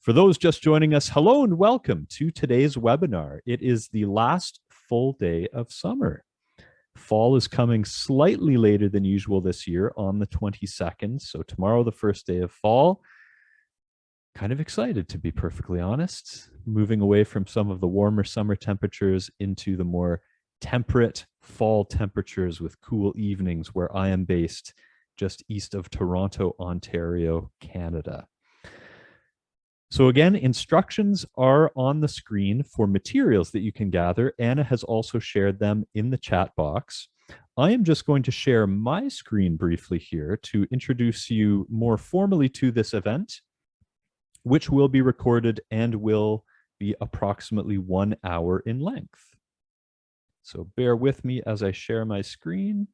For those just joining us, hello and welcome to today's webinar. It is the last full day of summer. Fall is coming slightly later than usual this year on the 22nd. So tomorrow, the first day of fall. Kind of excited, to be perfectly honest, moving away from some of the warmer summer temperatures into the more temperate fall temperatures with cool evenings where I am based just east of Toronto, Ontario, Canada. So again, instructions are on the screen for materials that you can gather. Anna has also shared them in the chat box. I am just going to share my screen briefly here to introduce you more formally to this event, which will be recorded and will be approximately 1 hour in length. So bear with me as I share my screen.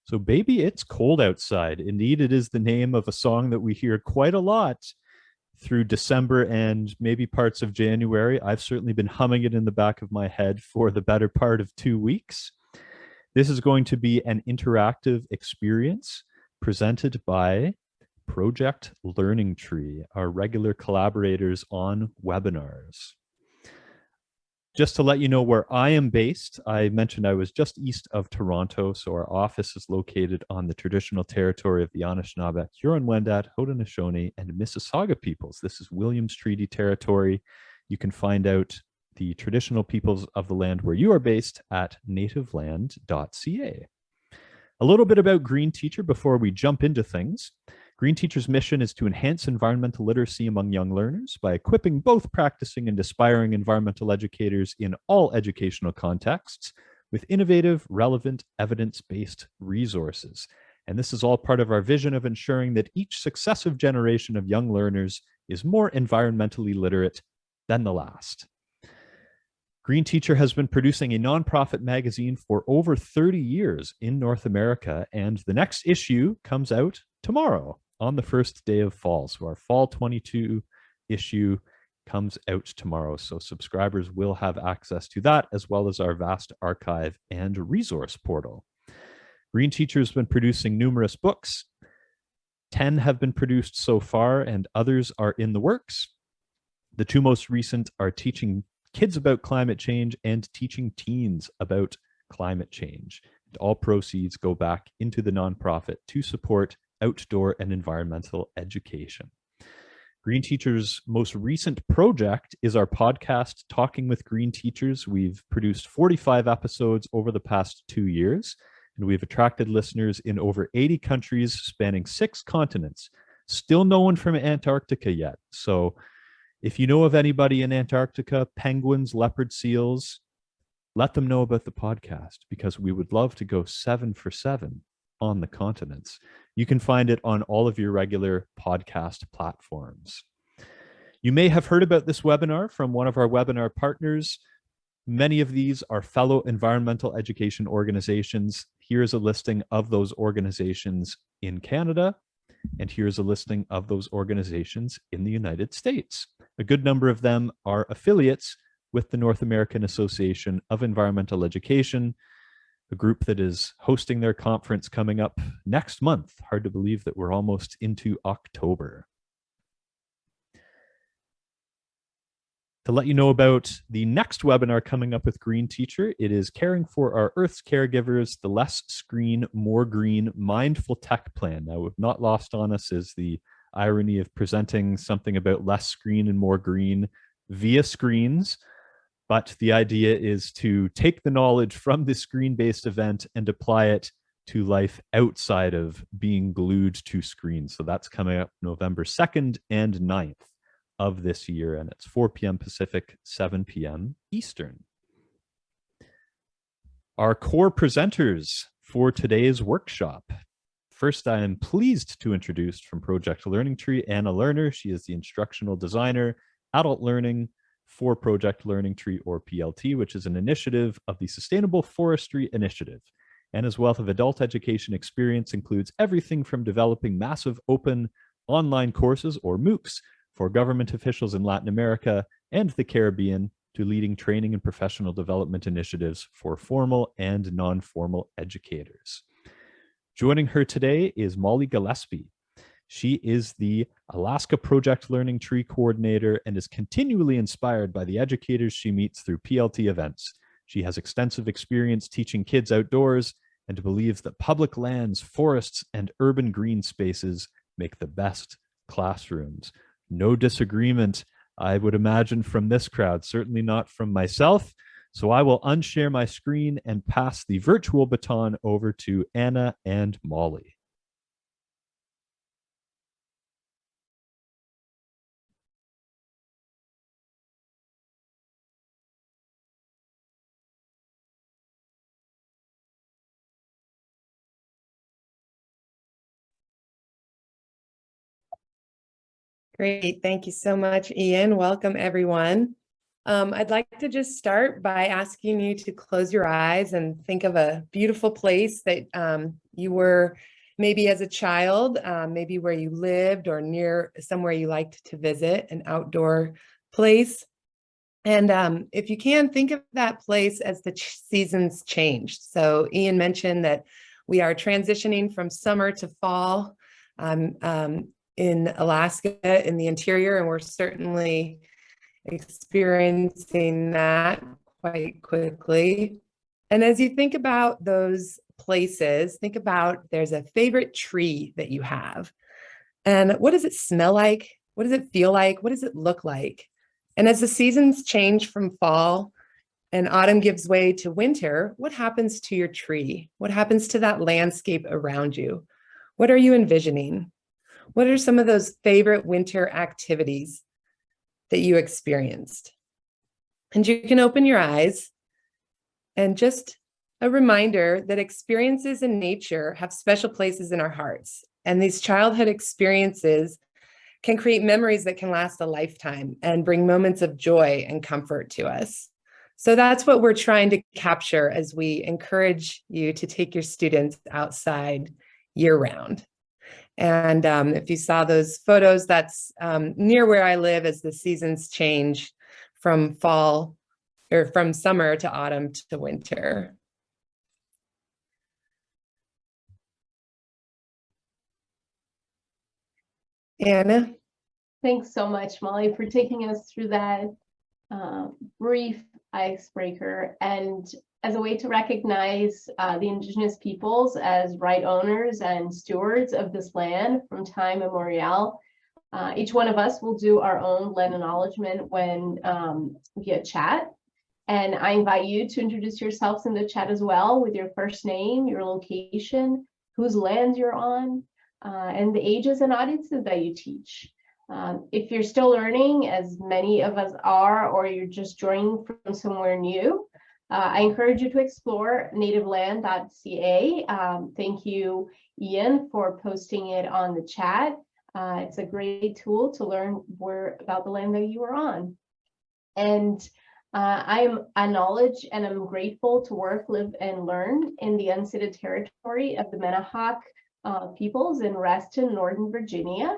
So baby, it's cold outside. Indeed, it is the name of a song that we hear quite a lot through December and maybe parts of January. I've certainly been humming it in the back of my head for the better part of 2 weeks. This is going to be an interactive experience presented by Project Learning Tree, our regular collaborators on webinars. Just to let you know where I am based, I mentioned I was just east of Toronto, so our office is located on the traditional territory of the Anishinaabe, Huron-Wendat, Haudenosaunee, and Mississauga peoples. This is Williams Treaty territory. You can find out the traditional peoples of the land where you are based at nativeland.ca. A little bit about Green Teacher before we jump into things. Green Teacher's mission is to enhance environmental literacy among young learners by equipping both practicing and aspiring environmental educators in all educational contexts with innovative, relevant, evidence-based resources. And this is all part of our vision of ensuring that each successive generation of young learners is more environmentally literate than the last. Green Teacher has been producing a nonprofit magazine for over 30 years in North America, and the next issue comes out tomorrow on the first day of fall. So our fall 22 issue comes out tomorrow. So subscribers will have access to that, as well as our vast archive and resource portal. Green Teacher has been producing numerous books. 10 have been produced so far, and others are in the works. The two most recent are Teaching Kids About Climate Change and Teaching Teens About Climate Change. And all proceeds go back into the nonprofit to support outdoor and environmental education. Green Teacher's most recent project is our podcast, Talking with Green Teachers. We've produced 45 episodes over the past 2 years, and we've attracted listeners in over 80 countries spanning 6 continents. Still no one from Antarctica yet. So if you know of anybody in Antarctica, penguins, leopard seals, let them know about the podcast, because we would love to go 7 for 7 on the continents. You can find it on all of your regular podcast platforms. You may have heard about this webinar from one of our webinar partners. Many of these are fellow environmental education organizations. Here's a listing of those organizations in Canada, and here's a listing of those organizations in the United States. A good number of them are affiliates with the North American Association of Environmental Education, a group that is hosting their conference coming up next month. Hard to believe that we're almost into October. To let you know about the next webinar coming up with Green Teacher, it is Caring for Our Earth's Caregivers, the Less Screen, More Green Mindful Tech Plan. Now, not lost on us is the irony of presenting something about less screen and more green via screens. But the idea is to take the knowledge from this screen-based event and apply it to life outside of being glued to screens. So that's coming up November 2nd and 9th of this year, and it's 4 p.m. Pacific, 7 p.m. Eastern. Our core presenters for today's workshop. First, I am pleased to introduce from Project Learning Tree, Anna Leirner. She is the Instructional Designer, Adult Learning for Project Learning Tree, or PLT, which is an initiative of the Sustainable Forestry Initiative. Anna's wealth of adult education experience includes everything from developing massive open online courses, or MOOCs, for government officials in Latin America and the Caribbean, to leading training and professional development initiatives for formal and non-formal educators. Joining her today is Molly Gillespie. She is the Alaska Project Learning Tree Coordinator and is continually inspired by the educators she meets through PLT events. She has extensive experience teaching kids outdoors and believes that public lands, forests, and urban green spaces make the best classrooms. No disagreement, I would imagine, from this crowd, certainly not from myself. So I will unshare my screen and pass the virtual baton over to Anna and Molly. Great. Thank you so much, Ian. Welcome, everyone. I'd like to just start by asking you to close your eyes and think of a beautiful place that you were maybe as a child, maybe where you lived or near somewhere you liked to visit, an outdoor place. And if you can, think of that place as the seasons changed. So Ian mentioned that we are transitioning from summer to fall. In Alaska, in the interior, and we're certainly experiencing that quite quickly. And as you think about those places, think about there's a favorite tree that you have. And what does it smell like? What does it feel like? What does it look like? And as the seasons change from fall and autumn gives way to winter, what happens to your tree? What happens to that landscape around you? What are you envisioning? What are some of those favorite winter activities that you experienced? And you can open your eyes, and just a reminder that experiences in nature have special places in our hearts. And these childhood experiences can create memories that can last a lifetime and bring moments of joy and comfort to us. So that's what we're trying to capture as we encourage you to take your students outside year-round. And if you saw those photos, that's near where I live as the seasons change from fall or from summer to autumn to winter. Anna? Thanks so much, Molly, for taking us through that brief icebreaker. And as a way to recognize the Indigenous peoples as right owners and stewards of this land from time immemorial, each one of us will do our own land acknowledgement when via chat. And I invite you to introduce yourselves in the chat as well with your first name, your location, whose land you're on, and the ages and audiences that you teach. If you're still learning, as many of us are, or you're just joining from somewhere new, I encourage you to explore nativeland.ca. Thank you, Ian, for posting it on the chat. It's a great tool to learn more about the land that you are on. And I acknowledge and I'm grateful to work, live, and learn in the unceded territory of the Manahoac peoples in Reston, Northern Virginia.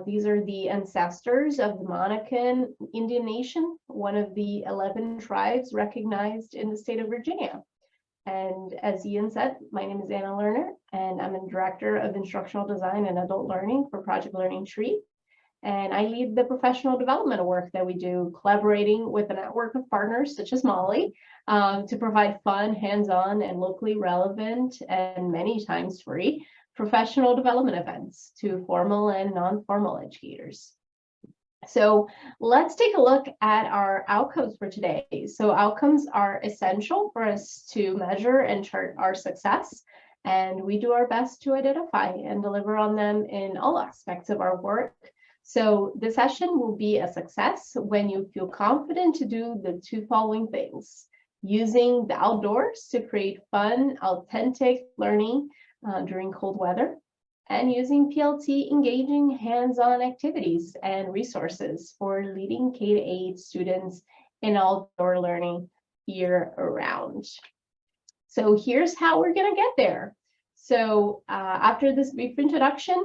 These are the ancestors of the Monacan Indian Nation, one of the 11 tribes recognized in the state of Virginia. And as Ian said, my name is Anna Leirner, and I'm a Director of Instructional Design and Adult Learning for Project Learning Tree. And I lead the professional development work that we do, collaborating with a network of partners such as Molly to provide fun, hands-on, and locally relevant, and many times free, professional development events to formal and non-formal educators. So let's take a look at our outcomes for today. So outcomes are essential for us to measure and chart our success, and we do our best to identify and deliver on them in all aspects of our work. So the session will be a success when you feel confident to do the two following things: using the outdoors to create fun, authentic learning during cold weather, and using PLT engaging hands-on activities and resources for leading K-8 students in outdoor learning year-round. So here's how we're going to get there. So after this brief introduction,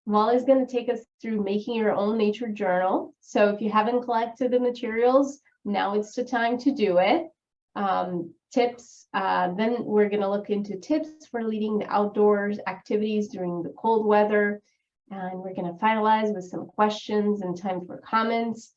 Molly's going to take us through making your own nature journal. So if you haven't collected the materials, now it's the time to do it. Tips, then we're going to look into tips for leading the outdoors activities during the cold weather. And we're going to finalize with some questions and time for comments.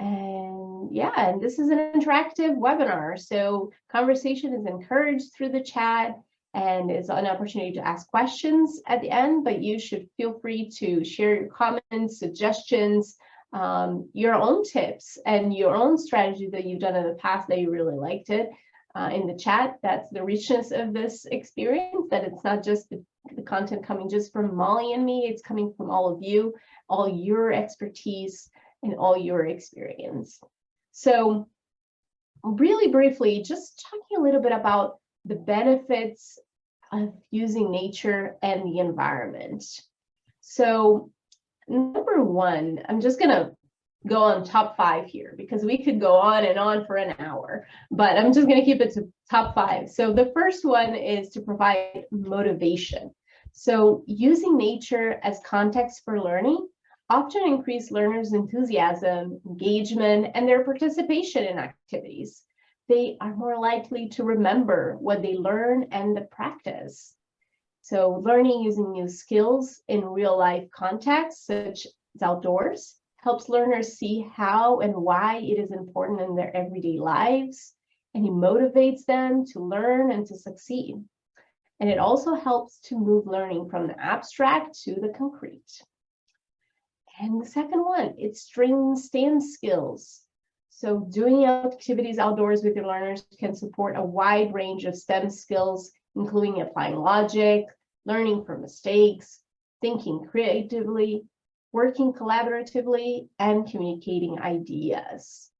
And yeah, and this is an interactive webinar. So conversation is encouraged through the chat. And it's an opportunity to ask questions at the end, but you should feel free to share your comments, suggestions, your own tips, and your own strategy that you've done in the past that you really liked it in the chat. That's the richness of this experience, that it's not just the content coming just from Molly and me, it's coming from all of you, all your expertise, and all your experience. So really briefly, just talking a little bit about the benefits of using nature and the environment. So number one, I'm just going to go on top 5 here because we could go on and on for an hour, but I'm just going to keep it to top 5. So the first one is to provide motivation. So using nature as context for learning often increase learners' enthusiasm, engagement, and their participation in activities. They are more likely to remember what they learn and the practice. So learning using new skills in real life contexts, such as outdoors, helps learners see how and why it is important in their everyday lives, and it motivates them to learn and to succeed. And it also helps to move learning from the abstract to the concrete. And the second one, it strengthens STEM skills. So doing activities outdoors with your learners can support a wide range of STEM skills, including applying logic, learning from mistakes, thinking creatively, working collaboratively, and communicating ideas.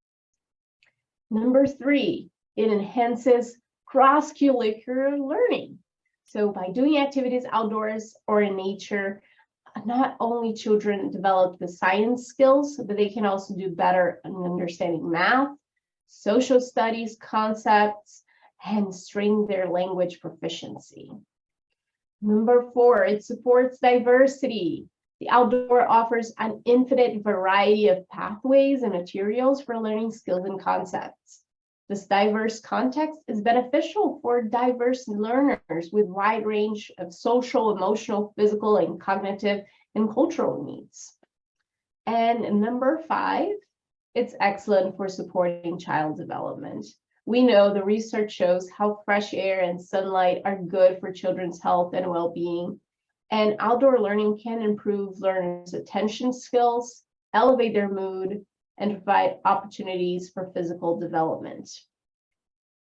Number 3, it enhances cross-curricular learning. So by doing activities outdoors or in nature, not only children develop the science skills, but they can also do better in understanding math, social studies concepts, and strengthen their language proficiency. Number 4, it supports diversity. The outdoor offers an infinite variety of pathways and materials for learning skills and concepts. This diverse context is beneficial for diverse learners with wide range of social, emotional, physical, and cognitive and cultural needs. And number 5, it's excellent for supporting child development. We know the research shows how fresh air and sunlight are good for children's health and well-being. And outdoor learning can improve learners' attention skills, elevate their mood, and provide opportunities for physical development.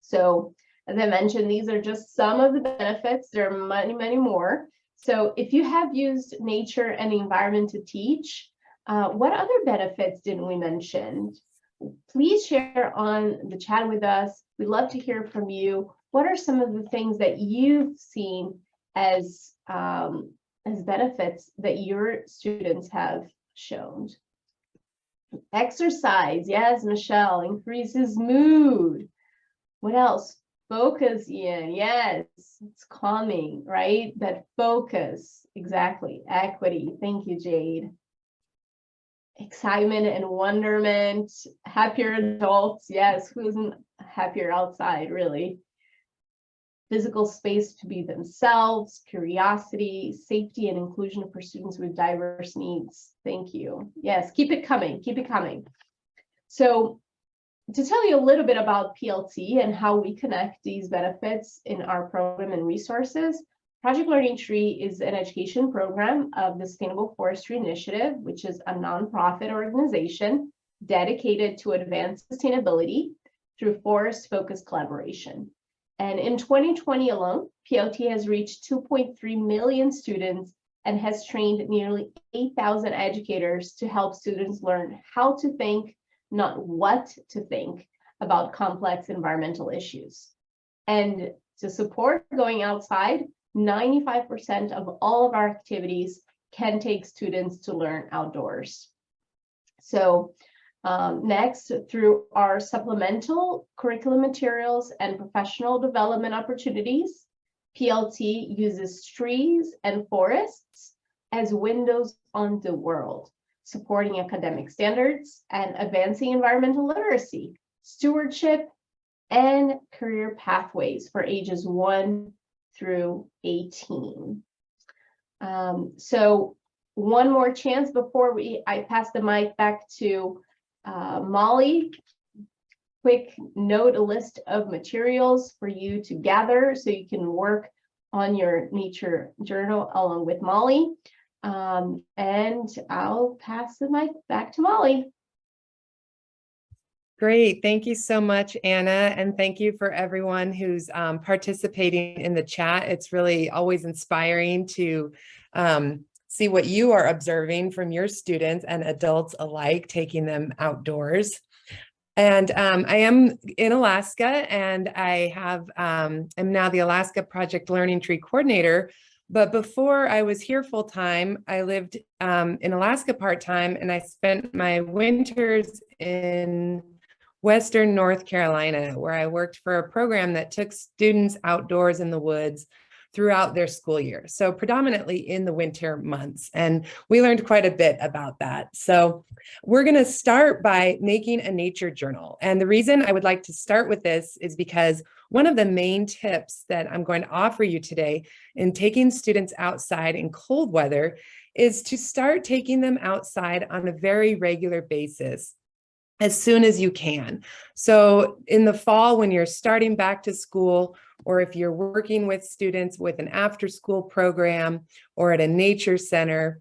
So, as I mentioned, these are just some of the benefits. There are many, many more. So if you have used nature and the environment to teach, what other benefits didn't we mention? Please share on the chat with us. We'd love to hear from you. What are some of the things that you've seen as benefits that your students have shown? Exercise, yes, Michelle, increases mood. What else? Focus, Ian, yes, it's calming, right? That focus, exactly. Equity, thank you, Jade. Excitement and wonderment, happier adults, yes, who isn't happier outside, really? Physical space to be themselves, curiosity, safety, and inclusion for students with diverse needs. Thank you. Yes, keep it coming, keep it coming. So, to tell you a little bit about PLT and how we connect these benefits in our program and resources, Project Learning Tree is an education program of the Sustainable Forestry Initiative, which is a nonprofit organization dedicated to advance sustainability through forest-focused collaboration. And in 2020 alone, PLT has reached 2.3 million students and has trained nearly 8,000 educators to help students learn how to think, not what to think about complex environmental issues. And to support going outside, 95% of all of our activities can take students to learn outdoors. So Next, through our supplemental curriculum materials and professional development opportunities, PLT uses trees and forests as windows on the world, supporting academic standards and advancing environmental literacy, stewardship, and career pathways for ages 1 through 18. So one more chance before I pass the mic back to Molly. Quick note, a list of materials for you to gather so you can work on your nature journal along with Molly. And I'll pass the mic back to Molly. Great. Thank you so much, Anna. And thank you for everyone who's participating in the chat. It's really always inspiring to see what you are observing from your students and adults alike, taking them outdoors. And I am in Alaska, and I am now the Alaska Project Learning Tree Coordinator. But before I was here full time, I lived in Alaska part-time, and I spent my winters in Western North Carolina, where I worked for a program that took students outdoors in the woods throughout their school year. So predominantly in the winter months. And we learned quite a bit about that. So we're going to start by making a nature journal. And the reason I would like to start with this is because one of the main tips that I'm going to offer you today in taking students outside in cold weather is to start taking them outside on a very regular basis as soon as you can. So in the fall, when you're starting back to school, or if you're working with students with an after-school program or at a nature center,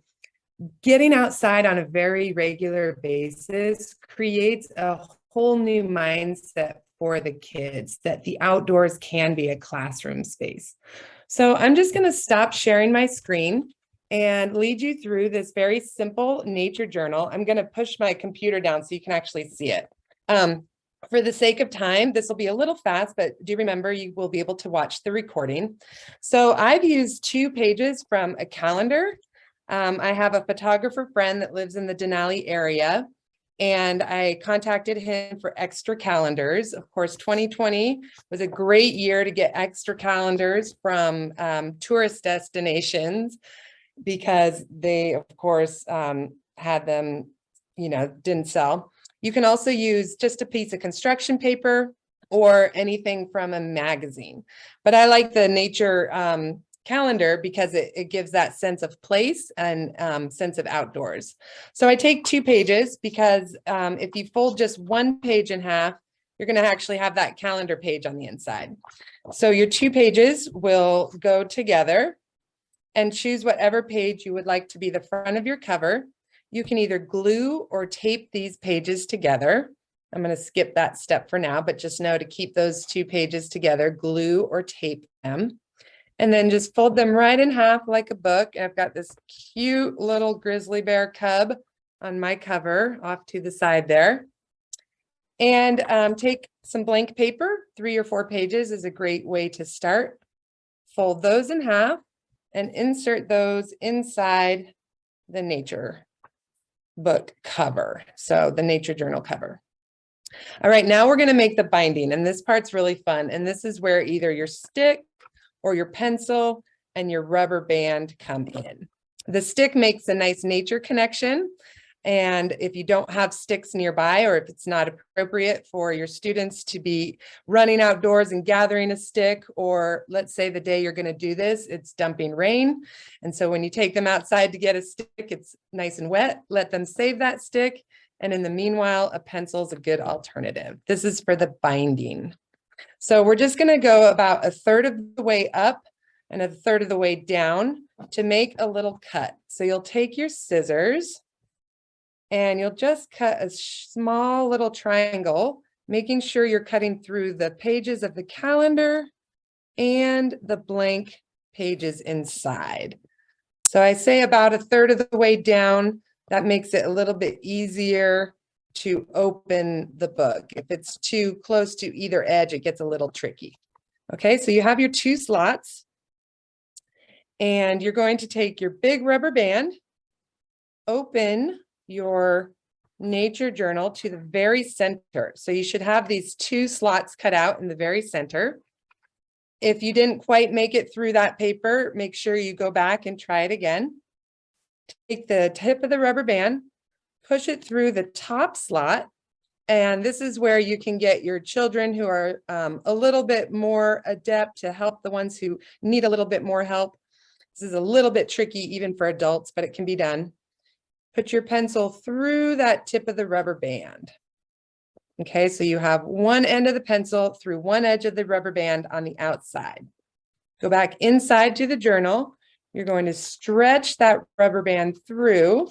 getting outside on a very regular basis creates a whole new mindset for the kids that the outdoors can be a classroom space. So I'm just going to stop sharing my screen and lead you through this very simple nature journal. I'm going to push my computer down so you can actually see it. For the sake of time, this will be a little fast, but do remember you will be able to watch the recording. So I've used 2 pages from a calendar. I have a photographer friend that lives in the Denali area, and I contacted him for extra calendars. Of course, 2020 was a great year to get extra calendars from tourist destinations, because they, of course, had them, didn't sell. You can also use just a piece of construction paper or anything from a magazine. But I like the nature calendar because it gives that sense of place and sense of outdoors. So I take 2 pages because if you fold just 1 page in half, you're going to actually have that calendar page on the inside. So your 2 pages will go together, and choose whatever page you would like to be the front of your cover. You can either glue or tape these pages together. I'm going to skip that step for now, but just know to keep those 2 pages together, glue or tape them, and then just fold them right in half like a book. I've got this cute little grizzly bear cub on my cover off to the side there. And take some blank paper. 3 or 4 pages is a great way to start. Fold those in half and insert those inside the nature book cover. So the nature journal cover. All right, now we're going to make the binding, and this part's really fun. And this is where either your stick or your pencil and your rubber band come in. The stick makes a nice nature connection. And if you don't have sticks nearby, or if it's not appropriate for your students to be running outdoors and gathering a stick, or let's say the day you're going to do this, it's dumping rain. And so when you take them outside to get a stick, it's nice and wet, let them save that stick. And in the meanwhile, a pencil is a good alternative. This is for the binding. So we're just going to go about 1/3 of the way up and 1/3 of the way down to make a little cut. So you'll take your scissors, and you'll just cut a small little triangle, making sure you're cutting through the pages of the calendar and the blank pages inside. So I say about 1/3 of the way down. That makes it a little bit easier to open the book. If it's too close to either edge, it gets a little tricky. Okay, so you have your 2 slots, and you're going to take your big rubber band, open your nature journal to the very center. So you should have these 2 slots cut out in the very center. If you didn't quite make it through that paper, make sure you go back and try it again. Take the tip of the rubber band, push it through the top slot. And this is where you can get your children who are a little bit more adept to help the ones who need a little bit more help. This is a little bit tricky even for adults, but it can be done. Put your pencil through that tip of the rubber band. Okay, so you have one end of the pencil through one edge of the rubber band on the outside. Go back inside to the journal. You're going to stretch that rubber band through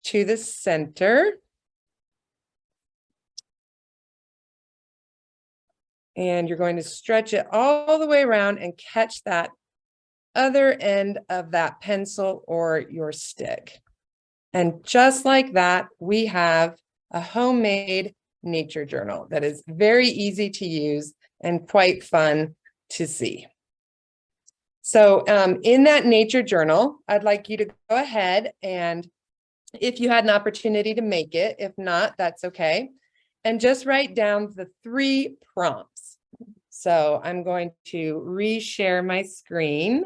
to the center. And you're going to stretch it all the way around and catch that other end of that pencil or your stick. And just like that, we have a homemade nature journal that is very easy to use and quite fun to see. So in that nature journal, I'd like you to go ahead and if you had an opportunity to make it, if not, that's okay. And just write down the 3 prompts. So I'm going to reshare my screen.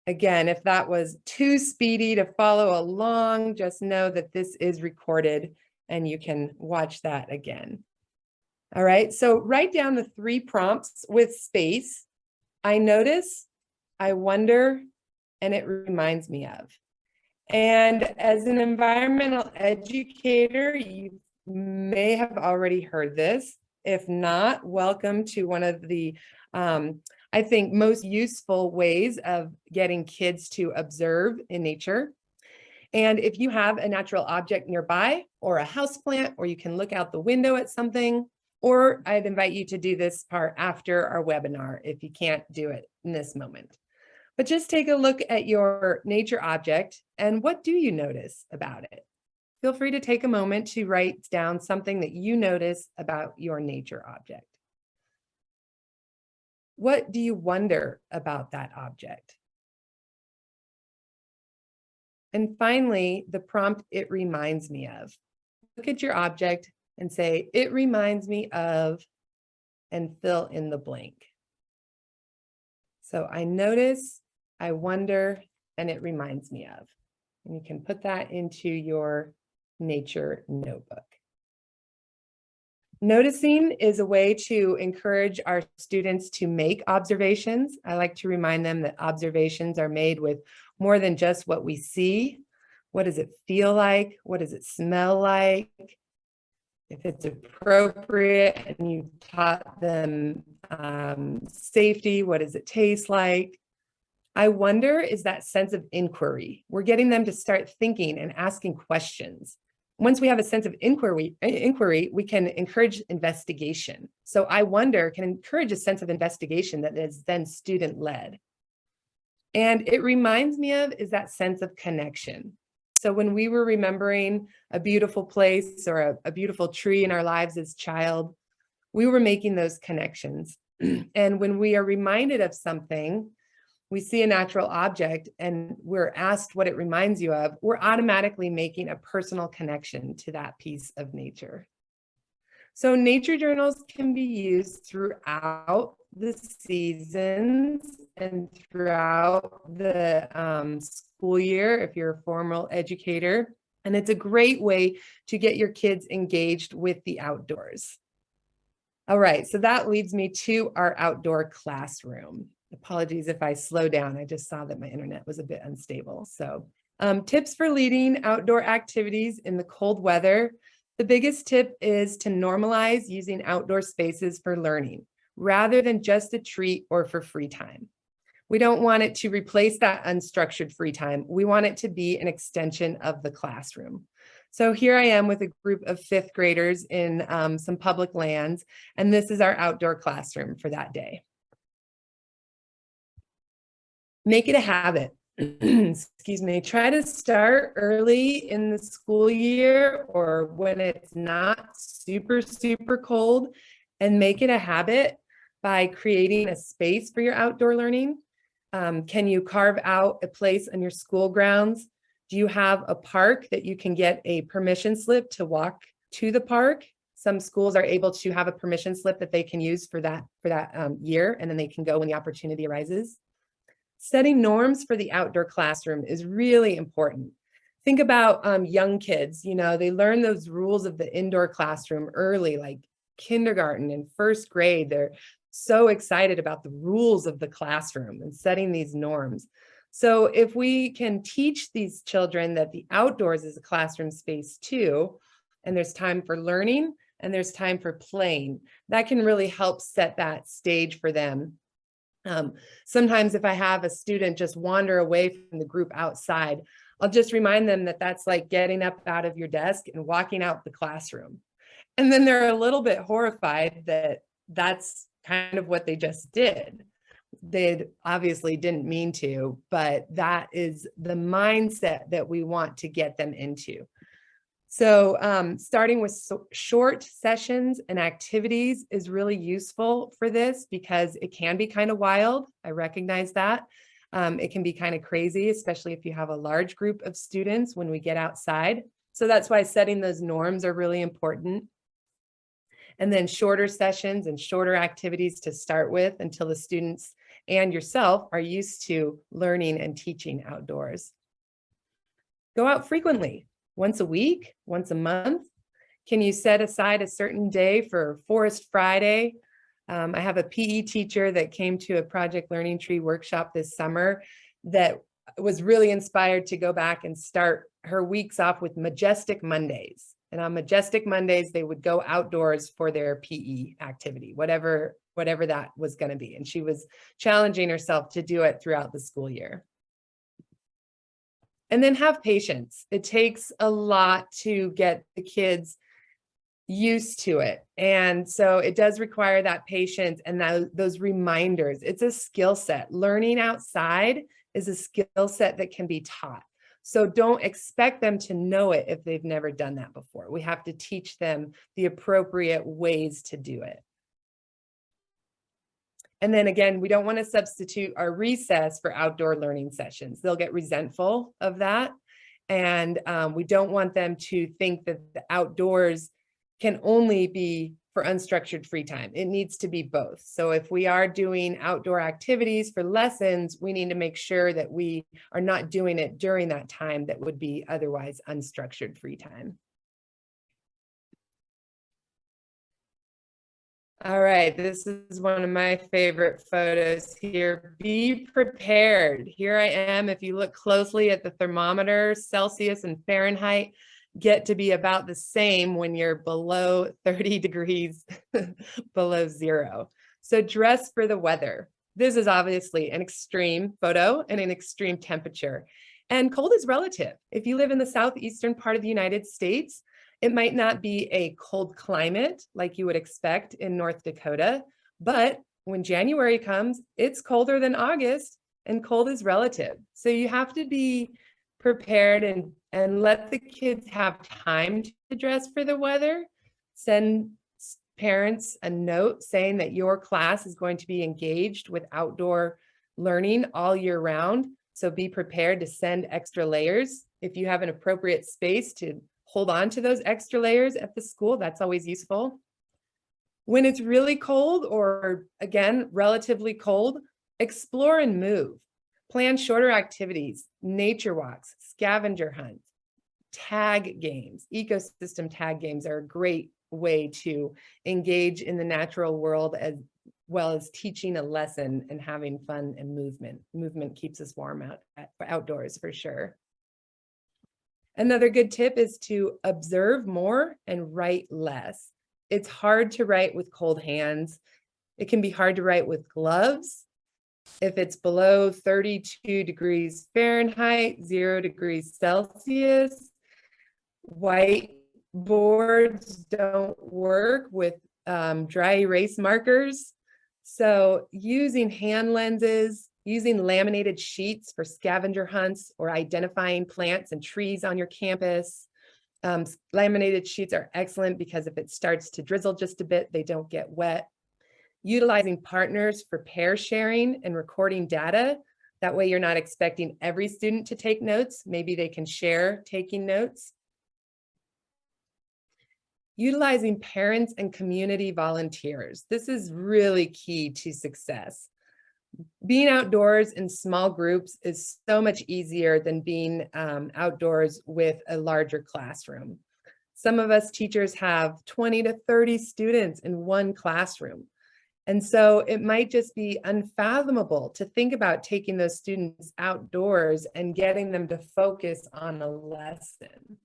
Again, if that was too speedy to follow along, just know that this is recorded and you can watch that again. All right, so write down the 3 prompts with space. I notice, I wonder, and it reminds me of. And as an environmental educator, you may have already heard this. If not, welcome to one of the, I think, most useful ways of getting kids to observe in nature. And if you have a natural object nearby or a houseplant, or you can look out the window at something, or I'd invite you to do this part after our webinar if you can't do it in this moment. But just take a look at your nature object and what do you notice about it? Feel free to take a moment to write down something that you notice about your nature object. What do you wonder about that object? And finally, the prompt, it reminds me of. Look at your object and say, it reminds me of, and fill in the blank. So I notice, I wonder, and it reminds me of. And you can put that into your nature notebook. Noticing is a way to encourage our students to make observations. I like to remind them that observations are made with more than just what we see. What does it feel like? What does it smell like? If it's appropriate and you taught them safety, what does it taste like? I wonder is that sense of inquiry. We're getting them to start thinking and asking questions. Once we have a sense of inquiry, we can encourage investigation. So I wonder can encourage a sense of investigation that is then student-led. And it reminds me of is that sense of connection. So when we were remembering a beautiful place or a beautiful tree in our lives as child, we were making those connections. And when we are reminded of something, we see a natural object and we're asked what it reminds you of, we're automatically making a personal connection to that piece of nature. So nature journals can be used throughout the seasons and throughout the school year if you're a formal educator. And it's a great way to get your kids engaged with the outdoors. All right, so that leads me to our outdoor classroom. Apologies if I slow down. I just saw that my internet was a bit unstable. So tips for leading outdoor activities in the cold weather. The biggest tip is to normalize using outdoor spaces for learning rather than just a treat or for free time. We don't want it to replace that unstructured free time. We want it to be an extension of the classroom. So here I am with a group of 5th graders in some public lands, and this is our outdoor classroom for that day. Make it a habit. Excuse me. Try to start early in the school year or when it's not super, super cold, and make it a habit by creating a space for your outdoor learning. Can you carve out a place on your school grounds Do you have a park that you can get a permission slip to walk to the park? Some schools are able to have a permission slip that they can use for that year, and then they can go when the opportunity arises. Setting norms for the outdoor classroom is really important. Think about young kids, they learn those rules of the indoor classroom early, like kindergarten and first grade. They're so excited about the rules of the classroom and setting these norms. So if we can teach these children that the outdoors is a classroom space too, and there's time for learning and there's time for playing, that can really help set that stage for them. Sometimes if I have a student just wander away from the group outside, I'll just remind them that that's like getting up out of your desk and walking out the classroom. And then they're a little bit horrified that that's kind of what they just did. They obviously didn't mean to, but that is the mindset that we want to get them into. So starting with short sessions and activities is really useful for this because it can be kind of wild. I recognize that. It can be kind of crazy, especially if you have a large group of students when we get outside. So that's why setting those norms are really important. And then shorter sessions and shorter activities to start with until the students and yourself are used to learning and teaching outdoors. Go out frequently, once a week, once a month. Can you set aside a certain day for Forest Friday? I have a PE teacher that came to a Project Learning Tree workshop this summer that was really inspired to go back and start her weeks off with Majestic Mondays. And on Majestic Mondays, they would go outdoors for their PE activity, whatever that was going to be. And she was challenging herself to do it throughout the school year. And then have patience. It takes a lot to get the kids used to it. And so it does require that patience and those reminders. It's a skill set. Learning outside is a skill set that can be taught. So don't expect them to know it if they've never done that before. We have to teach them the appropriate ways to do it. And then again, we don't want to substitute our recess for outdoor learning sessions. They'll get resentful of that. And we don't want them to think that the outdoors can only be for unstructured free time. It needs to be both. So if we are doing outdoor activities for lessons, we need to make sure that we are not doing it during that time that would be otherwise unstructured free time. All right, this is one of my favorite photos here. Be prepared. Here I am. If you look closely at the thermometer, Celsius and Fahrenheit get to be about the same when you're below 30 degrees below zero. So dress for the weather. This is obviously an extreme photo and an extreme temperature. And cold is relative. If you live in the southeastern part of the United States, it might not be a cold climate like you would expect in North Dakota, but when January comes, it's colder than August, and cold is relative. So you have to be prepared and let the kids have time to dress for the weather. Send parents a note saying that your class is going to be engaged with outdoor learning all year round. So be prepared to send extra layers. If you have an appropriate space to hold on to those extra layers at the school, that's always useful. When it's really cold, or again, relatively cold, explore and move. Plan shorter activities, nature walks, scavenger hunts, tag games. Ecosystem tag games are a great way to engage in the natural world as well as teaching a lesson and having fun and movement. Movement keeps us warm outdoors for sure. Another good tip is to observe more and write less. It's hard to write with cold hands. It can be hard to write with gloves. If it's below 32 degrees Fahrenheit, 0 degrees Celsius, whiteboards don't work with dry erase markers. So using hand lenses, using laminated sheets for scavenger hunts or identifying plants and trees on your campus. Laminated sheets are excellent because if it starts to drizzle just a bit, they don't get wet. Utilizing partners for pair sharing and recording data. That way you're not expecting every student to take notes. Maybe they can share taking notes. Utilizing parents and community volunteers. This is really key to success. Being outdoors in small groups is so much easier than being outdoors with a larger classroom. Some of us teachers have 20 to 30 students in one classroom. And so it might just be unfathomable to think about taking those students outdoors and getting them to focus on a lesson.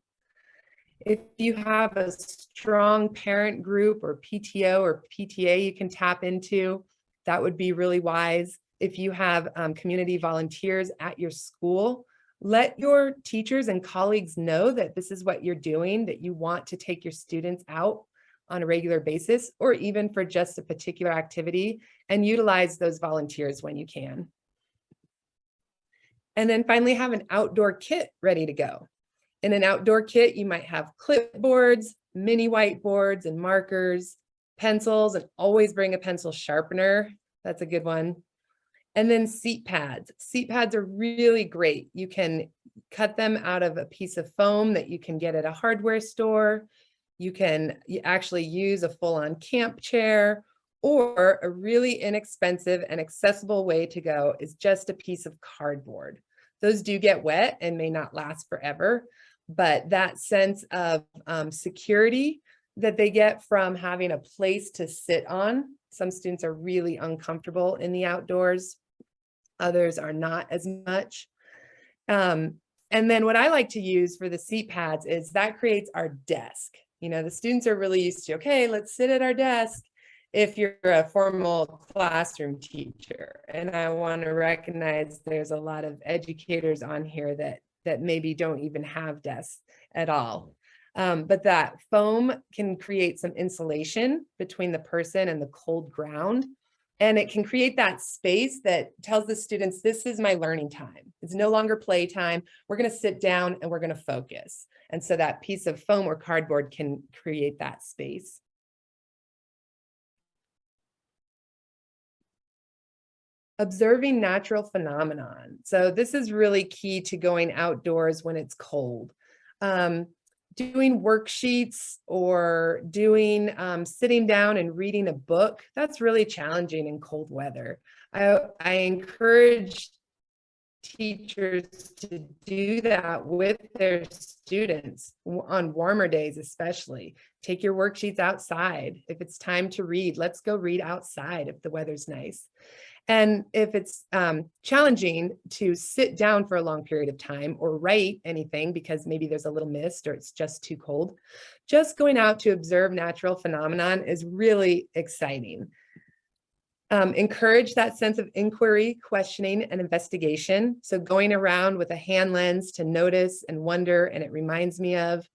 If you have a strong parent group or PTO or PTA you can tap into, that would be really wise. If you have community volunteers at your school, let your teachers and colleagues know that this is what you're doing, that you want to take your students out on a regular basis, or even for just a particular activity, and utilize those volunteers when you can. And then finally, have an outdoor kit ready to go. In an outdoor kit, you might have clipboards, mini whiteboards and markers, pencils, and always bring a pencil sharpener. That's a good one. And then seat pads. Seat pads are really great. You can cut them out of a piece of foam that you can get at a hardware store. You can actually use a full-on camp chair, or a really inexpensive and accessible way to go is just a piece of cardboard. Those do get wet and may not last forever, but that sense of security that they get from having a place to sit on. Some students are really uncomfortable in the outdoors. Others are not as much. And then what I like to use for the seat pads is that creates our desk. You know, the students are really used to, okay, let's sit at our desk if you're a formal classroom teacher. And I want to recognize there's a lot of educators on here that maybe don't even have desks at all. But that foam can create some insulation between the person and the cold ground. And it can create that space that tells the students, this is my learning time. It's no longer playtime. We're going to sit down and we're going to focus. And so that piece of foam or cardboard can create that space. Observing natural phenomenon. So this is really key to going outdoors when it's cold. Doing worksheets or doing sitting down and reading a book, that's really challenging in cold weather. I encourage teachers to do that with their students on warmer days, especially. Take your worksheets outside. If it's time to read, let's go read outside if the weather's nice. And if it's challenging to sit down for a long period of time or write anything because maybe there's a little mist or it's just too cold, just going out to observe natural phenomenon is really exciting. Encourage that sense of inquiry, questioning, and investigation. So going around with a hand lens to notice and wonder, and it reminds me of,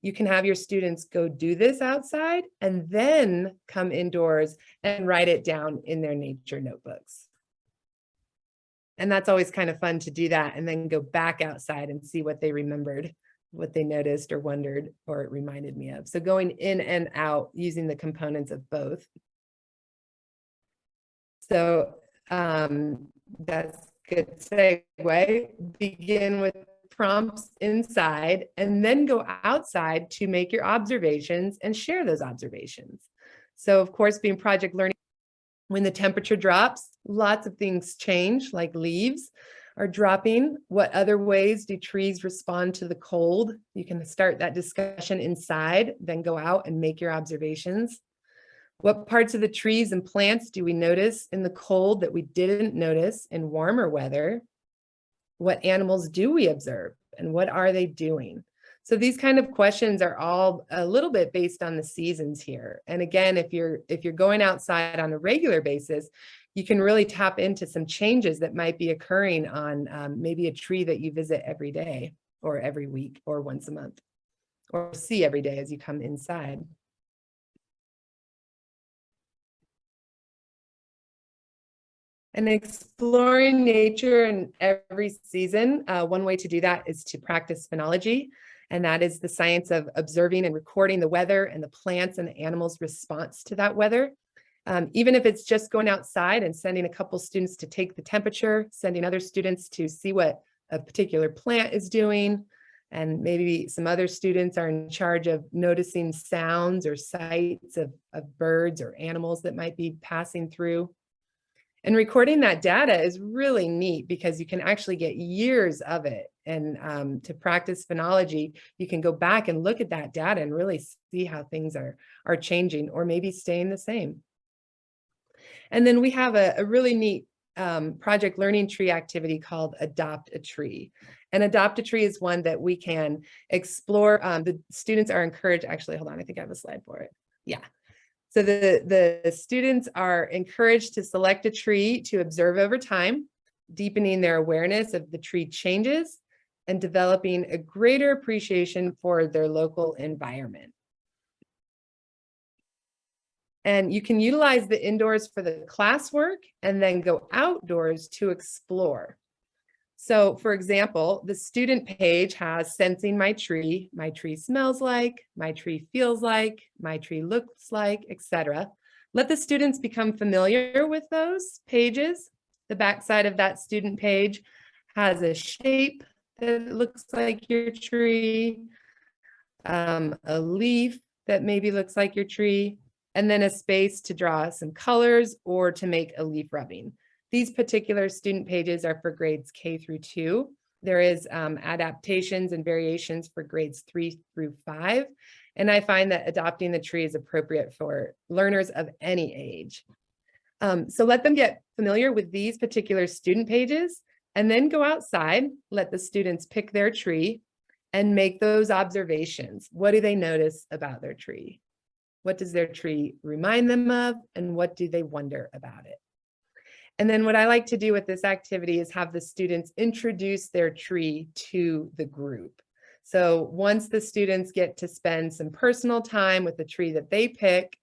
you can have your students go do this outside and then come indoors and write it down in their nature notebooks. And that's always kind of fun to do that and then go back outside and see what they remembered, what they noticed or wondered or it reminded me of. So going in and out using the components of both. So that's a good segue. Begin with prompts inside and then go outside to make your observations and share those observations. So of course, being project learning, when the temperature drops, lots of things change, like leaves are dropping. What other ways do trees respond to the cold? You can start that discussion inside, then go out and make your observations. What parts of the trees and plants do we notice in the cold that we didn't notice in warmer weather? What animals do we observe and what are they doing? So these kind of questions are all a little bit based on the seasons here. And again, if you're going outside on a regular basis, you can really tap into some changes that might be occurring on maybe a tree that you visit every day or every week or once a month or see every day as you come inside. And exploring nature in every season, one way to do that is to practice phenology. And that is the science of observing and recording the weather and the plants and the animals' response to that weather. Even if it's just going outside and sending a couple students to take the temperature, sending other students to see what a particular plant is doing, and maybe some other students are in charge of noticing sounds or sights of birds or animals that might be passing through. And recording that data is really neat because you can actually get years of it. And to practice phenology, you can go back and look at that data and really see how things are changing or maybe staying the same. And then we have a really neat project learning tree activity called Adopt a Tree. And Adopt a Tree is one that we can explore. The students are encouraged, actually, hold on, I think I have a slide for it. Yeah. So the students are encouraged to select a tree to observe over time, deepening their awareness of the tree changes and developing a greater appreciation for their local environment. And you can utilize the indoors for the classwork and then go outdoors to explore. So for example, the student page has sensing my tree smells like, my tree feels like, my tree looks like, etc. Let the students become familiar with those pages. The backside of that student page has a shape that looks like your tree, a leaf that maybe looks like your tree, and then a space to draw some colors or to make a leaf rubbing. These particular student pages are for grades K through 2. There is adaptations and variations for grades 3 through 5. And I find that adopting the tree is appropriate for learners of any age. So let them get familiar with these particular student pages and then go outside, let the students pick their tree and make those observations. What do they notice about their tree? What does their tree remind them of? And what do they wonder about it? And then what I like to do with this activity is have the students introduce their tree to the group. So once the students get to spend some personal time with the tree that they pick,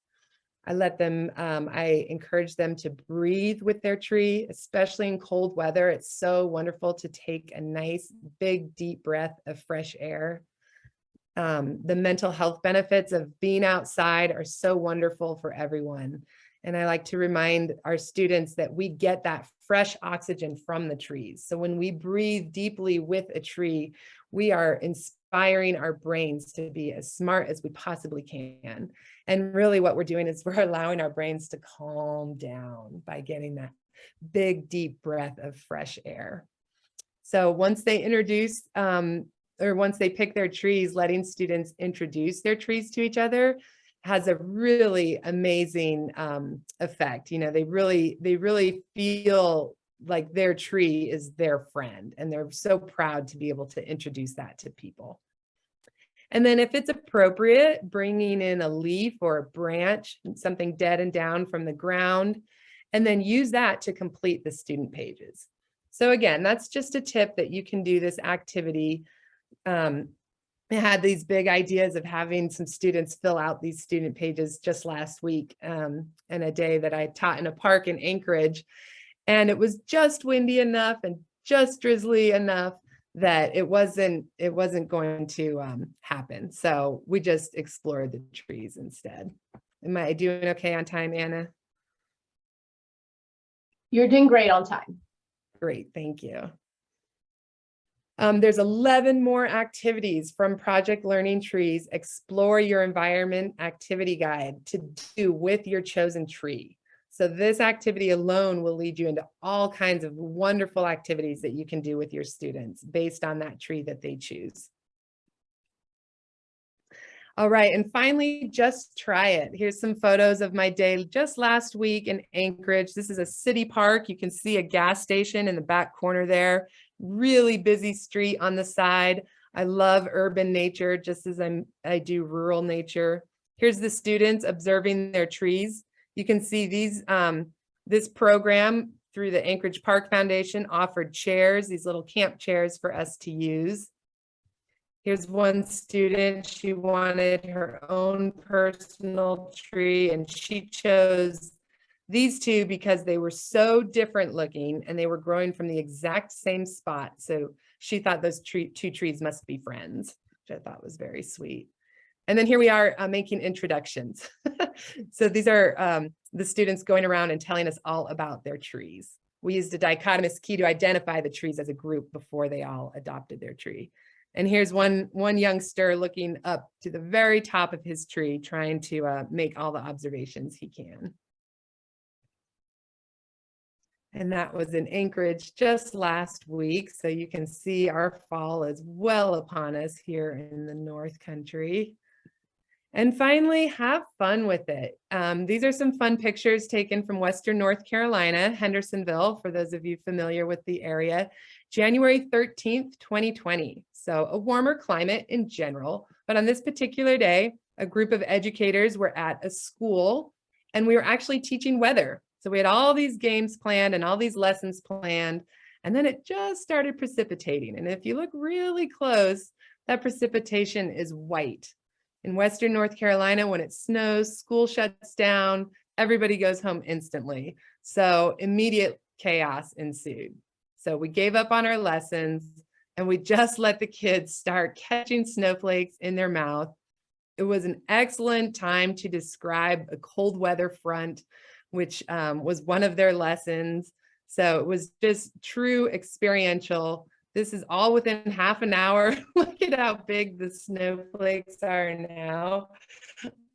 I encourage them to breathe with their tree, especially in cold weather. It's so wonderful to take a nice, big, deep breath of fresh air. The mental health benefits of being outside are so wonderful for everyone. And I like to remind our students that we get that fresh oxygen from the trees. So when we breathe deeply with a tree, we are inspiring our brains to be as smart as we possibly can. And really what we're doing is we're allowing our brains to calm down by getting that big, deep breath of fresh air. So once they introduce, or once they pick their trees, letting students introduce their trees to each other has a really amazing effect. You know, they really feel like their tree is their friend, and they're so proud to be able to introduce that to people. And then if it's appropriate, bringing in a leaf or a branch, something dead and down from the ground, and then use that to complete the student pages. So again, that's just a tip that you can do this activity. I had these big ideas of having some students fill out these student pages just last week, and a day that I taught in a park in Anchorage. And it was just windy enough and just drizzly enough that it wasn't going to happen. So we just explored the trees instead. Am I doing okay on time, Anna? You're doing great on time. Great, thank you. There's 11 more activities from Project Learning Trees Explore Your Environment Activity Guide to do with your chosen tree. So this activity alone will lead you into all kinds of wonderful activities that you can do with your students based on that tree that they choose. All right, and finally, just try it. Here's some photos of my day just last week in Anchorage. This is a city park. You can see a gas station in the back corner there. Really busy street on the side. I love urban nature just as I do rural nature. Here's the students observing their trees. You can see these this program through the Anchorage Park Foundation offered chairs, these little camp chairs for us to use. Here's one student, she wanted her own personal tree and she chose these two because they were so different looking and they were growing from the exact same spot. So she thought those two trees must be friends, which I thought was very sweet. And then here we are making introductions. So these are the students going around and telling us all about their trees. We used a dichotomous key to identify the trees as a group before they all adopted their tree. And here's one youngster looking up to the very top of his tree, trying to make all the observations he can. And that was in Anchorage just last week. So you can see our fall is well upon us here in the North Country. And finally, have fun with it. These are some fun pictures taken from Western North Carolina, Hendersonville, for those of you familiar with the area, January 13th, 2020. So a warmer climate in general, but on this particular day, a group of educators were at a school and we were actually teaching weather. So we had all these games planned and all these lessons planned, and then it just started precipitating. And if you look really close, that precipitation is white. In Western North Carolina, when it snows, school shuts down, everybody goes home instantly. So immediate chaos ensued. So we gave up on our lessons and we just let the kids start catching snowflakes in their mouth. It was an excellent time to describe a cold weather front, which was one of their lessons. So it was just true experiential. This is all within half an hour. Look at how big the snowflakes are now.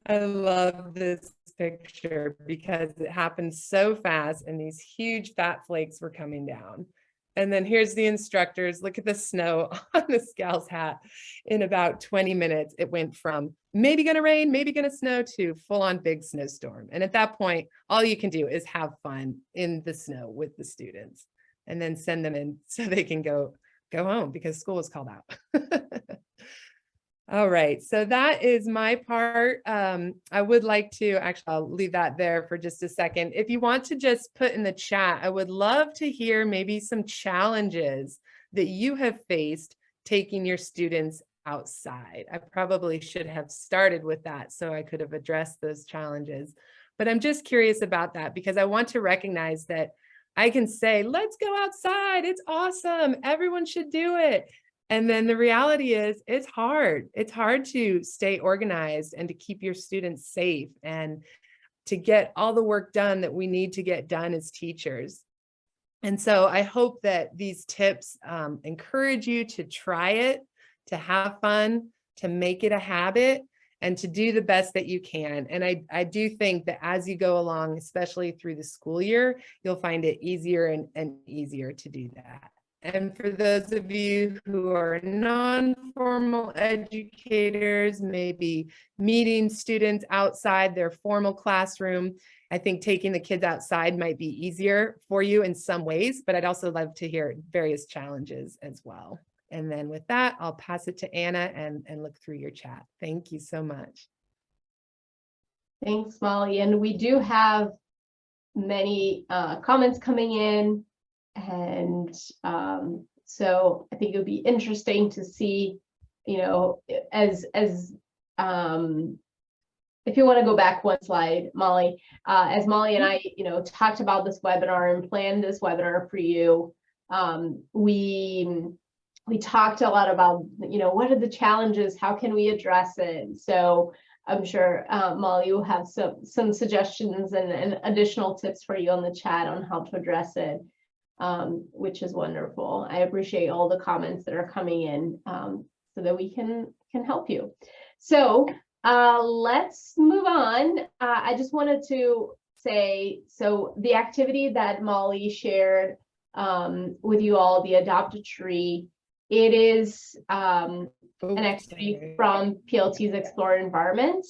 I love this picture because it happened so fast and these huge fat flakes were coming down. And then here's the instructors. Look at the snow on the scal's hat. In about 20 minutes, it went from maybe gonna rain, maybe gonna snow to full on big snowstorm. And at that point, all you can do is have fun in the snow with the students and then send them in so they can go home because school is called out. All right, so that is my part. I would like to, actually, I'll leave that there for just a second. If you want to just put in the chat, I would love to hear maybe some challenges that you have faced taking your students outside. I probably should have started with that so I could have addressed those challenges. But I'm just curious about that because I want to recognize that I can say, let's go outside. It's awesome. Everyone should do it. And then the reality is it's hard. It's hard to stay organized and to keep your students safe and to get all the work done that we need to get done as teachers. And so I hope that these tips encourage you to try it, to have fun, to make it a habit, and to do the best that you can. And I do think that as you go along, especially through the school year, you'll find it easier and easier to do that. And for those of you who are non-formal educators, maybe meeting students outside their formal classroom, I think taking the kids outside might be easier for you in some ways, but I'd also love to hear various challenges as well. And then with that, I'll pass it to Anna and look through your chat. Thank you so much. Thanks, Molly. And we do have many comments coming in. And so I think it would be interesting to see, you know, as if you want to go back one slide, Molly, as Molly and I, you know, talked about this webinar and planned this webinar for you, we talked a lot about, you know, what are the challenges? How can we address it? So I'm sure Molly will have some suggestions and additional tips for you on the chat on how to address it, which is wonderful. I appreciate all the comments that are coming in so that we can help you. So let's move on. I just wanted to say, so the activity that Molly shared with you all, the Adopt a Tree, it is an activity from PLT's Explore Environment.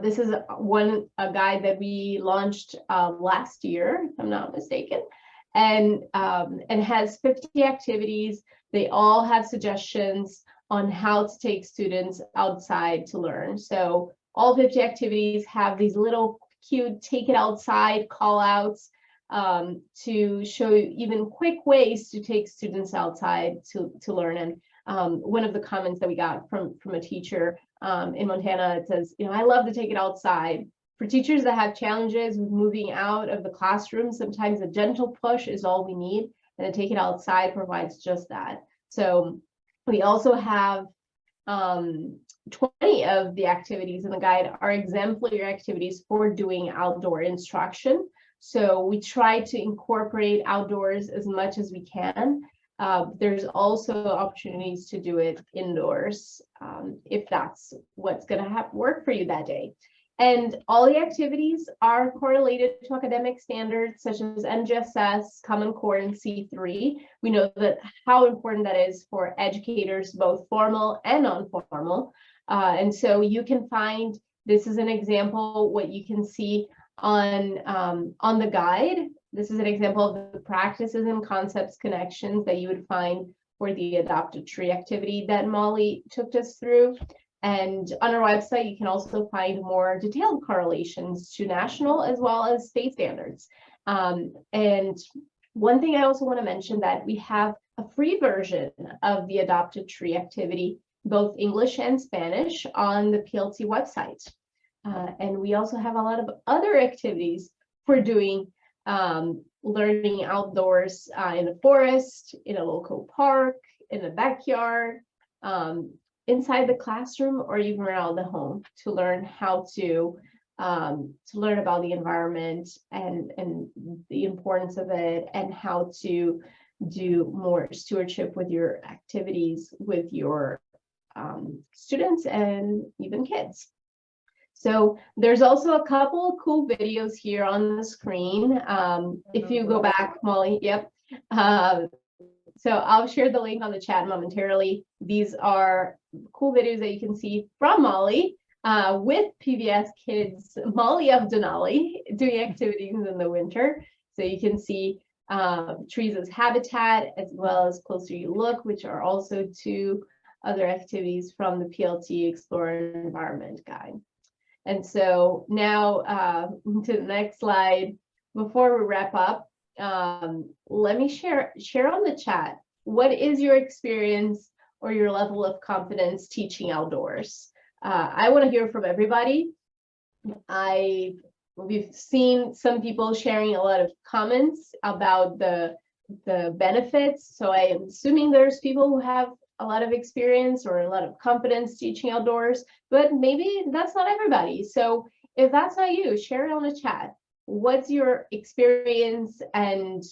This is a guide that we launched last year, if I'm not mistaken, and has 50 activities. They all have suggestions on how to take students outside to learn. So all 50 activities have these little cute take it outside call outs to show you even quick ways to take students outside to learn. And one of the comments that we got from a teacher in Montana, it says, you know, I love to take it outside. For teachers that have challenges with moving out of the classroom, sometimes a gentle push is all we need, and to take it outside provides just that. So we also have 20 of the activities in the guide are exemplary activities for doing outdoor instruction. So we try to incorporate outdoors as much as we can. There's also opportunities to do it indoors if that's what's going to work for you that day. And all the activities are correlated to academic standards such as NGSS, Common Core, and C3. We know that how important that is for educators, both formal and non-formal. And so you can find, this is an example, what you can see on the guide. This is an example of the practices and concepts connections that you would find for the adopted tree activity that Molly took us through. And on our website, you can also find more detailed correlations to national as well as state standards. And one thing I also want to mention that we have a free version of the adopted tree activity, both English and Spanish, on the PLT website. And we also have a lot of other activities for doing learning outdoors in the forest, in a local park, in the backyard, inside the classroom, or even around the home, to learn how to learn about the environment and the importance of it, and how to do more stewardship with your activities with your students and even kids. So there's also a couple of cool videos here on the screen. If you go back, Molly, yep. So I'll share the link on the chat momentarily. These are cool videos that you can see from Molly with PBS kids, Molly of Denali, doing activities in the winter. So you can see trees as habitat, as well as Closer You Look, which are also two other activities from the PLT Explorer Environment Guide. And so now to the next slide, before we wrap up, let me share on the chat, what is your experience or your level of confidence teaching outdoors? I want to hear from everybody. We've seen some people sharing a lot of comments about the benefits. So I am assuming there's people who have a lot of experience or a lot of confidence teaching outdoors, but maybe that's not everybody. So if that's not you, share it on the chat. What's your experience and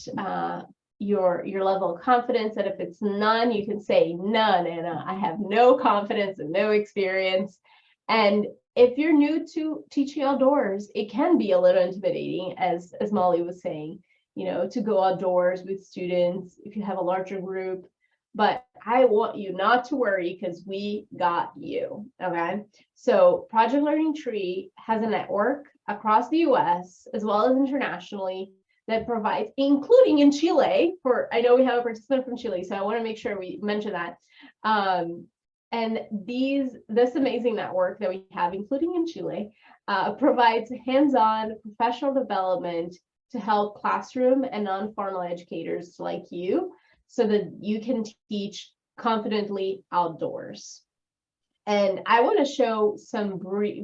your level of confidence? And if it's none, you can say none, Anna. I have no confidence and no experience. And if you're new to teaching outdoors, it can be a little intimidating, as Molly was saying, you know, to go outdoors with students if you have a larger group. But I want you not to worry, because we got you, okay? So Project Learning Tree has a network across the US as well as internationally that provides, including in Chile, I know we have a participant from Chile, so I want to make sure we mention that. And this amazing network that we have, including in Chile, provides hands-on professional development to help classroom and non-formal educators like you, so that you can teach confidently outdoors. And I want to show some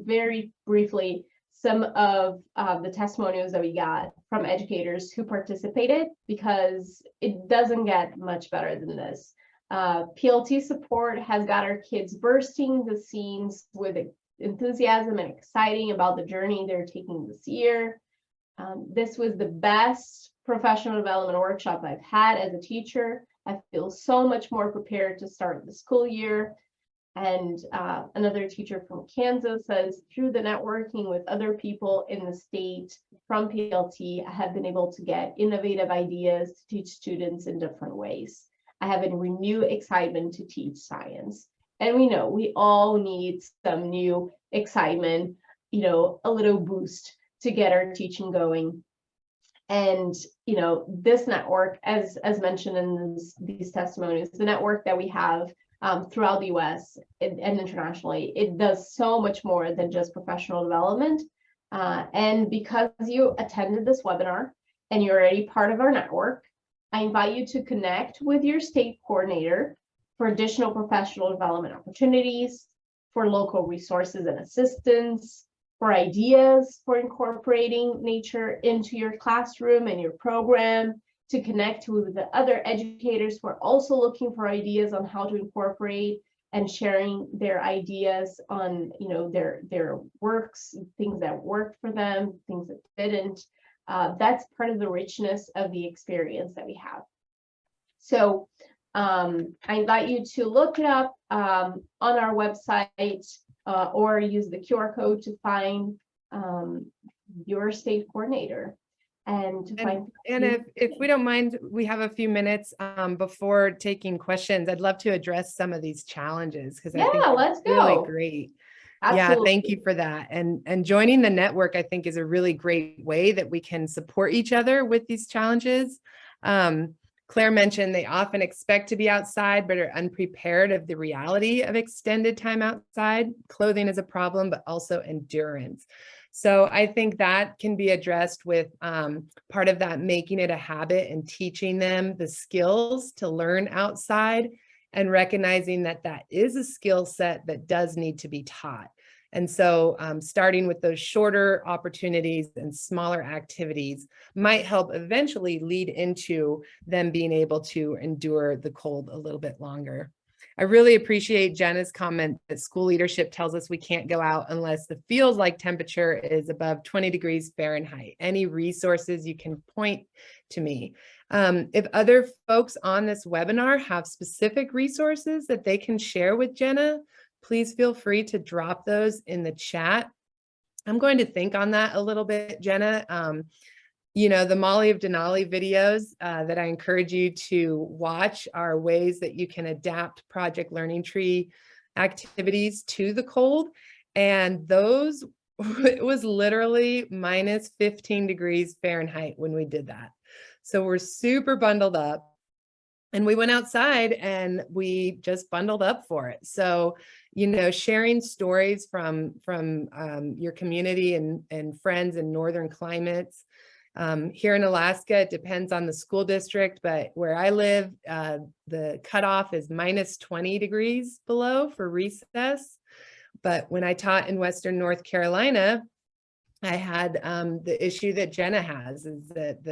very briefly some of the testimonials that we got from educators who participated, because it doesn't get much better than this. PLT support has got our kids bursting the seams with enthusiasm and exciting about the journey they're taking this year. This was the best professional development workshop I've had as a teacher. I feel so much more prepared to start the school year. And another teacher from Kansas says, through the networking with other people in the state from PLT, I have been able to get innovative ideas to teach students in different ways. I have a renewed excitement to teach science. And we know we all need some new excitement, you know, a little boost to get our teaching going. And, you know, this network, as mentioned in these testimonies, the network that we have throughout the US and internationally, it does so much more than just professional development. And because you attended this webinar and you're already part of our network, I invite you to connect with your state coordinator for additional professional development opportunities, for local resources and assistance, for ideas for incorporating nature into your classroom and your program, to connect with the other educators who are also looking for ideas on how to incorporate and sharing their ideas on, you know, their works, things that worked for them, things that didn't. That's part of the richness of the experience that we have. So I invite you to look it up on our website, or use the QR code to find your state coordinator. And if we don't mind, we have a few minutes before taking questions. I'd love to address some of these challenges, because I think let's it's really go. great. Absolutely. Yeah, thank you for that. And joining the network, I think, is a really great way that we can support each other with these challenges. Claire mentioned they often expect to be outside, but are unprepared of the reality of extended time outside. Clothing is a problem, but also endurance. So I think that can be addressed with part of that, making it a habit and teaching them the skills to learn outside, and recognizing that that is a skill set that does need to be taught. And so starting with those shorter opportunities and smaller activities might help eventually lead into them being able to endure the cold a little bit longer. I really appreciate Jenna's comment that school leadership tells us we can't go out unless the feels like temperature is above 20 degrees Fahrenheit. Any resources you can point to me? If other folks on this webinar have specific resources that they can share with Jenna, please feel free to drop those in the chat. I'm going to think on that a little bit, Jenna. You know, the Molly of Denali videos that I encourage you to watch are ways that you can adapt Project Learning Tree activities to the cold. And those, it was literally minus 15 degrees Fahrenheit when we did that. So we're super bundled up. And we went outside and we just bundled up for it. So, you know, sharing stories from your community and friends in northern climates. Here in Alaska, it depends on the school district, but where I live, the cutoff is minus 20 degrees below for recess. But when I taught in Western North Carolina, I had the issue that Jenna has, is that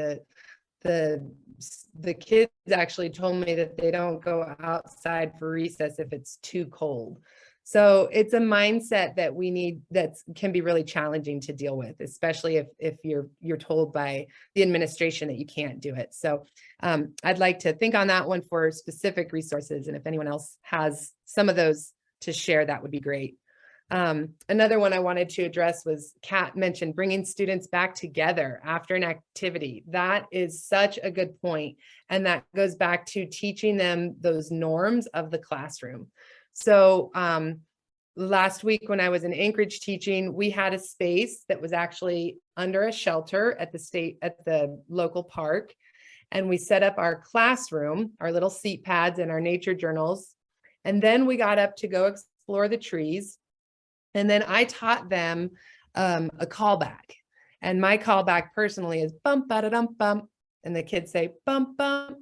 the kids actually told me that they don't go outside for recess if it's too cold. So it's a mindset that we need, that can be really challenging to deal with, especially if you're told by the administration that you can't do it. So I'd like to think on that one for specific resources. And if anyone else has some of those to share, that would be great. Another one I wanted to address was Kat mentioned bringing students back together after an activity. That is such a good point. And that goes back to teaching them those norms of the classroom. So last week when I was in Anchorage teaching, we had a space that was actually under a shelter at the local park. And we set up our classroom, our little seat pads and our nature journals. And then we got up to go explore the trees. And then I taught them a callback. And my callback personally is bump, ba-da-dum, bump. And the kids say bump, bump.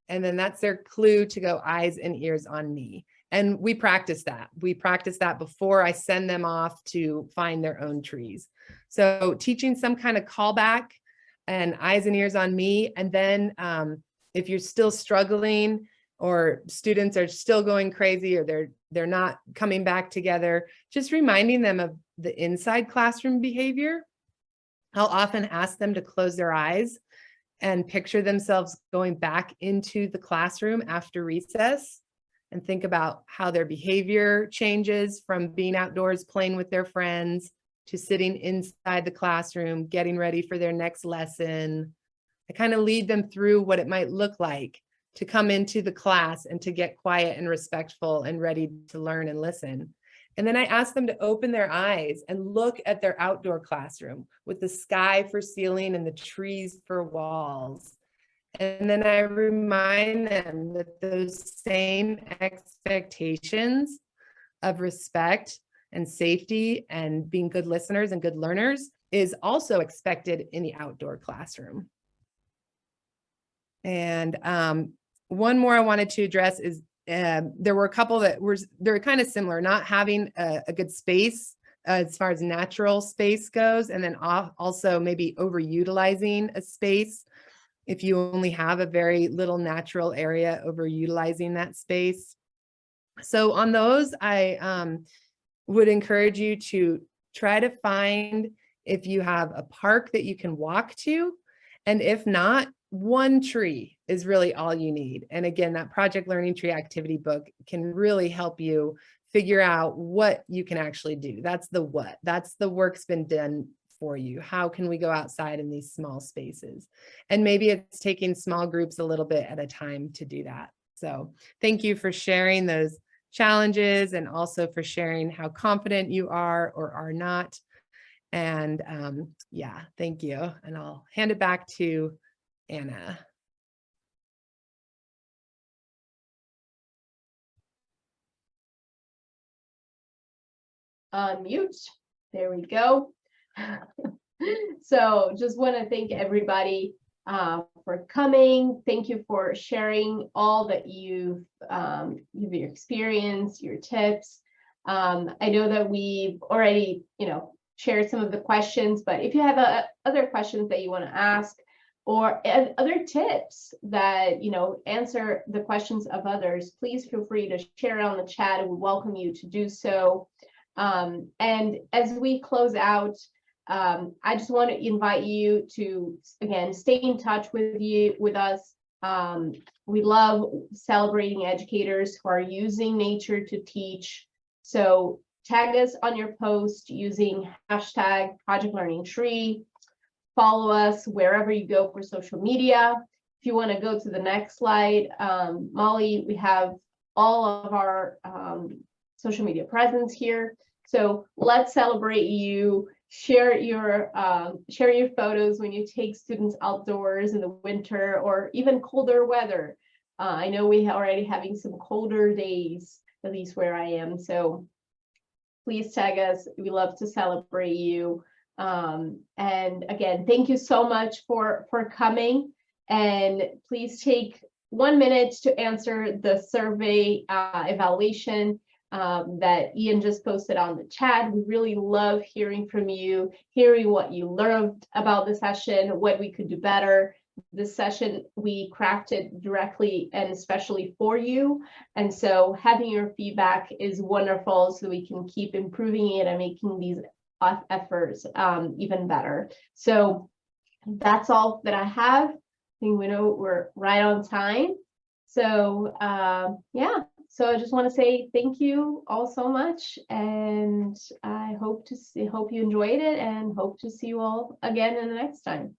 And then that's their clue to go eyes and ears on me. And we practice that. We practice that before I send them off to find their own trees. So teaching some kind of callback and eyes and ears on me. And then if you're still struggling, or students are still going crazy, or they're not coming back together, just reminding them of the inside classroom behavior. I'll often ask them to close their eyes and picture themselves going back into the classroom after recess, and think about how their behavior changes from being outdoors playing with their friends to sitting inside the classroom, getting ready for their next lesson. I kind of lead them through what it might look like to come into the class and to get quiet and respectful and ready to learn and listen. And then I ask them to open their eyes and look at their outdoor classroom with the sky for ceiling and the trees for walls. And then I remind them that those same expectations of respect and safety and being good listeners and good learners is also expected in the outdoor classroom. And one more I wanted to address is there were a couple that they're kind of similar, not having a good space as far as natural space goes, and then also maybe overutilizing a space. If you only have a very little natural area, overutilizing that space. So on those, I would encourage you to try to find if you have a park that you can walk to. And if not, one tree is really all you need. And again, that Project Learning Tree activity book can really help you figure out what you can actually do. That's the what. That's the work's been done for you. How can we go outside in these small spaces? And maybe it's taking small groups a little bit at a time to do that. So thank you for sharing those challenges and also for sharing how confident you are or are not. And yeah, thank you. And I'll hand it back to Anna. Unmute. There we go. So just want to thank everybody for coming. Thank you for sharing all that you've your experience, your tips. I know that we've already, shared some of the questions, but if you have other questions that you want to ask or other tips that, answer the questions of others, please feel free to share it on the chat, and we welcome you to do so. And as we close out, I just want to invite you to, again, stay in touch with us. We love celebrating educators who are using nature to teach. So tag us on your post using hashtag Project Learning Tree. Follow us wherever you go for social media. If you want to go to the next slide, Molly, we have all of our social media presence here. So let's celebrate you. Share your photos when you take students outdoors in the winter or even colder weather. I know we are already having some colder days, at least where I am. So please tag us. We love to celebrate you. And again, thank you so much for coming. And please take 1 minute to answer the survey evaluation that Ian just posted on the chat. We really love hearing from you, hearing what you learned about the session, what we could do better. This session we crafted directly and especially for you. And so having your feedback is wonderful so we can keep improving it and making these efforts even better. So that's all that I have. I think we know we're right on time. So yeah. So I just want to say thank you all so much, and I hope you enjoyed it, and hope to see you all again in the next time.